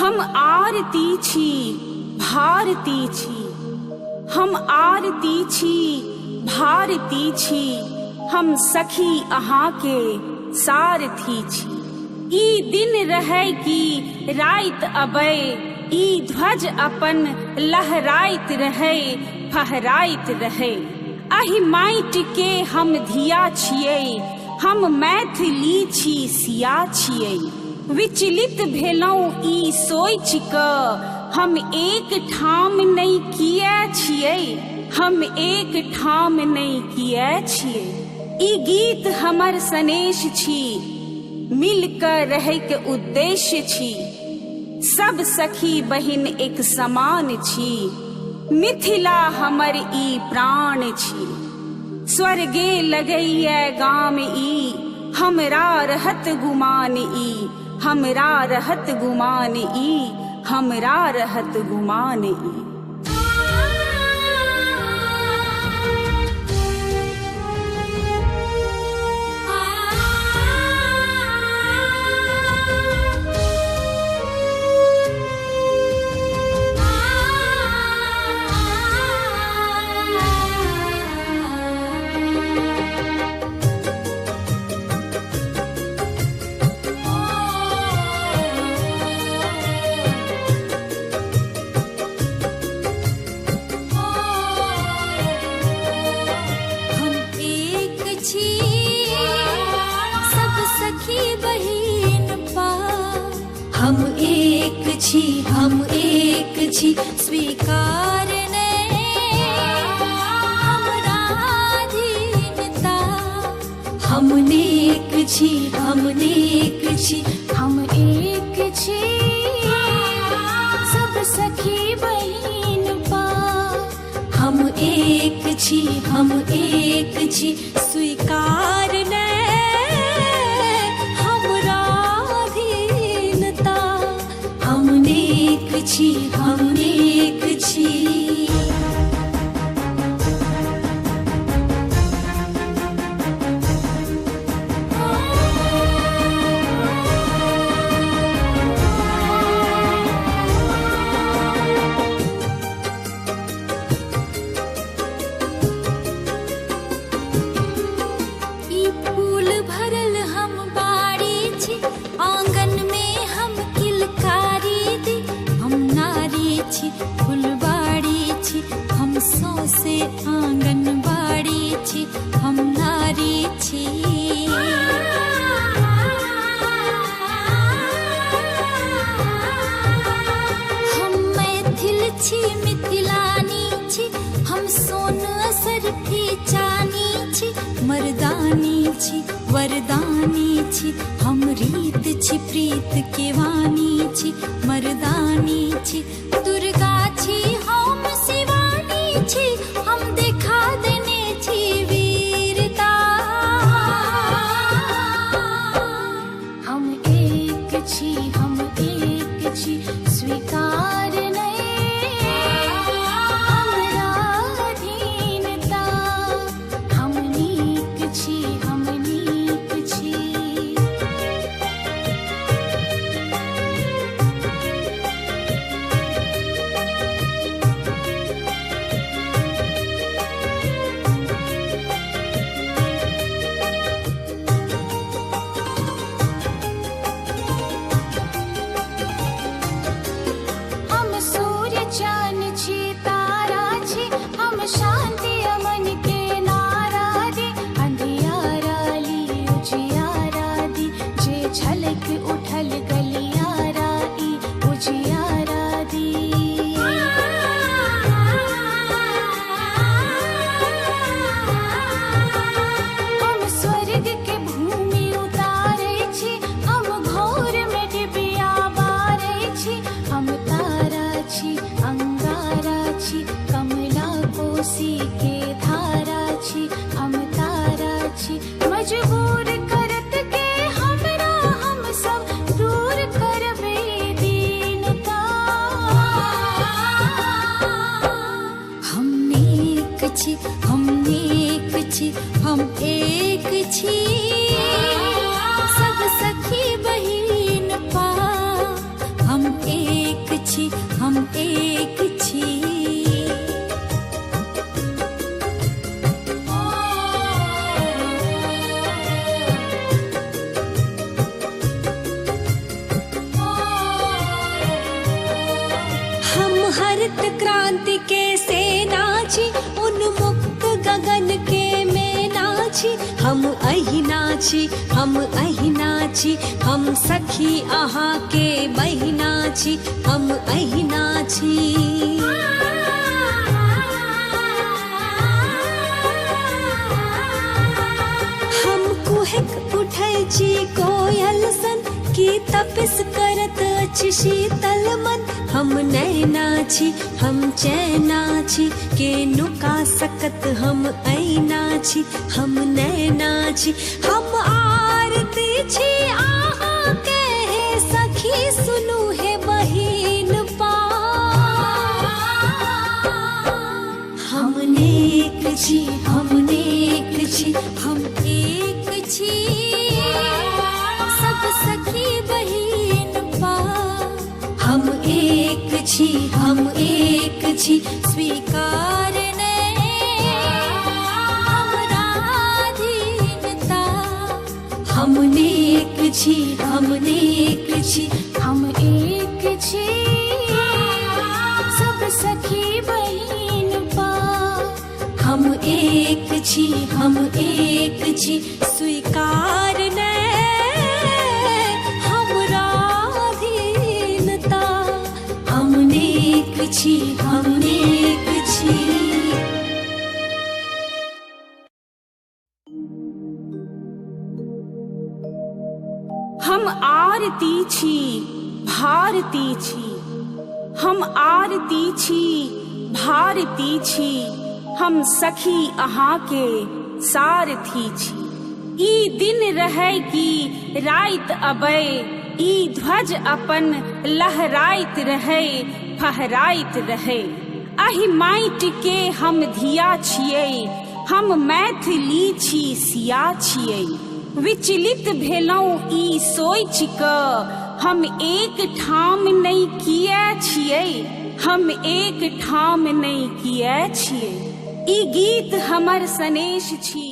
हम आरती छी भारती छी, हम आरती छी भारती छी, हम सखी अहाँ के सारथी छी। ई दिन रहे कि राइत अबै, ई ध्वज अपन लहराइत रहे फहराइत रहे। अहि माटि के हम धिया छियै, हम मैथिली छी सिया छियै। विचलित भेलहुँ ई सोचि कऽ, हम एक ठाम नहि किए छियै, हम एक ठाम नहि किए छियै। ई गीत हमर सनेश छी, मिलकर रहैके उद्देश्य छी। सब सखी बहिन एक समान छी, मिथिला हमर ई प्राण छी। स्वर्गे लगैया गाम ई, हमरा रहत गुमान ई, हमरा रहत गुमान ई, हमरा रहत गुमान ई। हम एक छी स्वीकार ने हमरा अधीनता। हम एक छी, हम एक छी, हम एक छी सब सखी बहिन पा। हम एक छी, हम एक छी स्वीकार ने हमरा अधीनता। हम एक छी, हम एक छी। से आंगनबाड़ी छी, हम नारी छी। हम मैथिल छी, मिथिलानी छी, हम सोन असर की चानी छी। मर्दानी छी, वरदानी छी, हम रीत छी, प्रीत के वाणी छी। मर्दानी छी, दुर्गा छी, हम शिवानी छी, हम देखा देने छी वीरता। हम एक छी, हम एक छी स्वीकार नहीं हमरा अधीनता। हम नीक छी, हम नीक छी। अहिना छी, हम अहिना छी, हम सखी अहाँ के बहिना छी, हम अहिना छी। हम कुहक उठै छी कोयल सन, की तपिस करत अछि शीतल मन। हम नैना छी, हम चैना छी, के नुका सकत हम ऐना छी, हम नैना छी। हम आरती छी अहाँ के हे सखी, सुनू हे बहिन पा। हम नेक छी, हम नेक छी, हम एक छी, सब सखी बहिन पा। हम एक छी, हम एक छी, स्वीकार ने हमरा अधीनता। हम नेक छी, हम नेक छी, हम एक छी, सब सखी बहिन पा। हम एक छी, हम एक छी, स्वीकार ने हमरा अधीनता। हम नेक छी, हम नेक छी। हम आरती छी, भारती छी, हम आरती छी, भारती छी, हम सखी अहाँ के सारथी छी। ई दिन रहै कि राइत अबै, ई ध्वज अपन लहराइत रहे, फहराइत रहे। अहि माटि के हम धिया छियै, हम मैथिली छी, सिया छियै। विचलित भेलहुँ ई सोचि कऽ, हम एक ठाम नहि किए छियै, हम एक ठाम नहि किए छियै। ई गीत हमर सनेश छी,